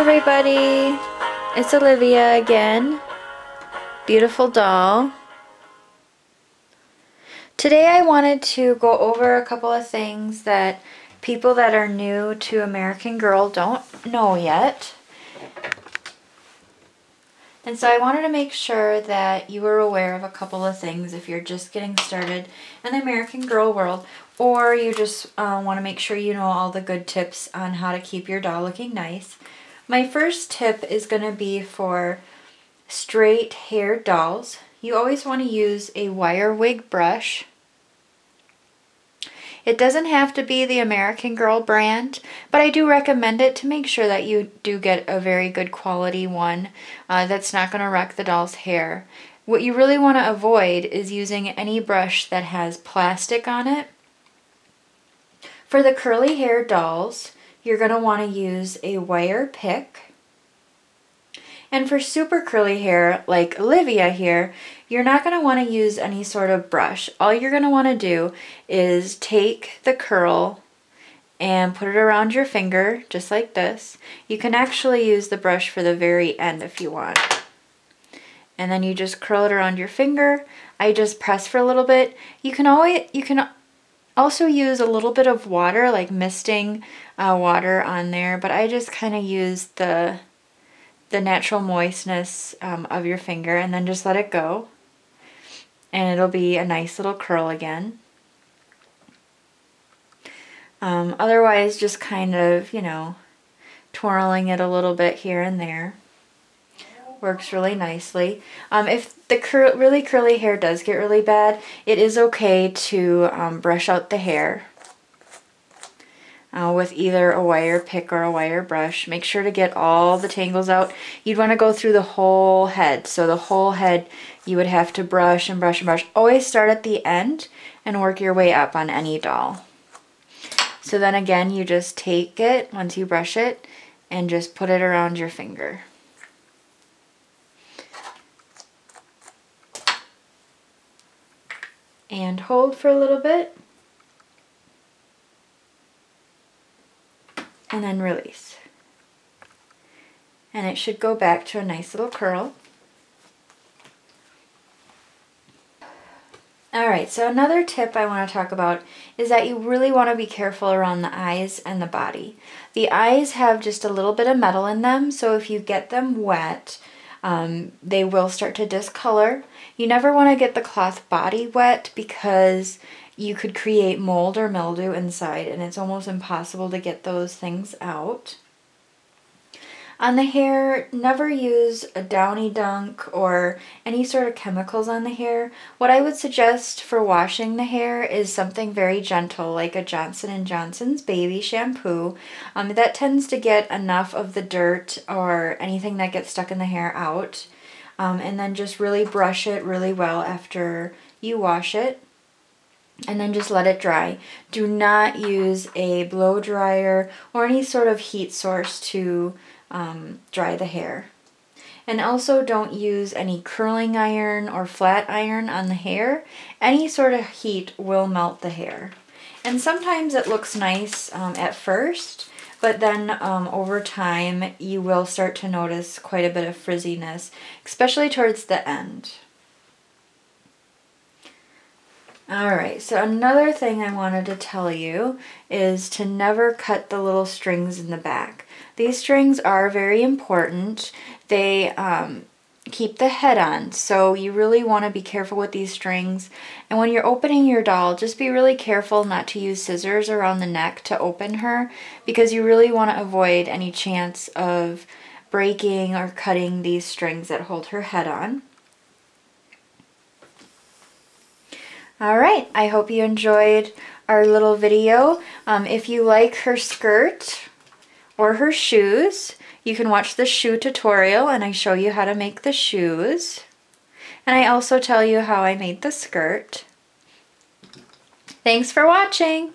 everybody, it's Olivia again. Beautiful doll. Today I wanted to go over a couple of things that people that are new to American Girl don't know yet. And so I wanted to make sure that you were aware of a couple of things if you're just getting started in the American Girl world, or you just want to make sure you know all the good tips on how to keep your doll looking nice. My first tip is going to be for straight haired dolls. You always want to use a wire wig brush. It doesn't have to be the American Girl brand, but I do recommend it to make sure that you do get a very good quality one that's not going to wreck the doll's hair. What you really want to avoid is using any brush that has plastic on it. For the curly hair dolls, you're going to want to use a wire pick. And for super curly hair, like Olivia here, you're not going to want to use any sort of brush. All you're going to want to do is take the curl and put it around your finger, just like this. You can actually use the brush for the very end if you want. And then you just curl it around your finger. I just press for a little bit. You can also use a little bit of water, like misting water on there, but I just kind of use the natural moistness of your finger and then just let it go. And it'll be a nice little curl again. Otherwise, just kind of, twirling it a little bit here and there. Works really nicely. If the really curly hair does get really bad, it is okay to brush out the hair with either a wire pick or a wire brush. Make sure to get all the tangles out. You'd want to go through the whole head. So the whole head you would have to brush and brush and brush. Always start at the end and work your way up on any doll. So then again, you just take it once you brush it and just put it around your finger. And hold for a little bit. And then release. And it should go back to a nice little curl. Alright, so another tip I want to talk about is that you really want to be careful around the eyes and the body. The eyes have just a little bit of metal in them, so if you get them wet, they will start to discolor. You never want to get the cloth body wet because you could create mold or mildew inside, and it's almost impossible to get those things out. On the hair, never use a Downy Dunk or any sort of chemicals on the hair. What I would suggest for washing the hair is something very gentle, like a Johnson & Johnson's baby shampoo. That tends to get enough of the dirt or anything that gets stuck in the hair out. And then just really brush it really well after you wash it. And then just let it dry. Do not use a blow dryer or any sort of heat source to dry the hair. And also don't use any curling iron or flat iron on the hair. Any sort of heat will melt the hair. And sometimes it looks nice at first, but then over time you will start to notice quite a bit of frizziness, especially towards the end. Alright, so another thing I wanted to tell you is to never cut the little strings in the back. These strings are very important. They keep the head on, so you really want to be careful with these strings. And when you're opening your doll, just be really careful not to use scissors around the neck to open her, because you really want to avoid any chance of breaking or cutting these strings that hold her head on. Alright, I hope you enjoyed our little video. If you like her skirt or her shoes, you can watch the shoe tutorial and I show you how to make the shoes. And I also tell you how I made the skirt. Thanks for watching!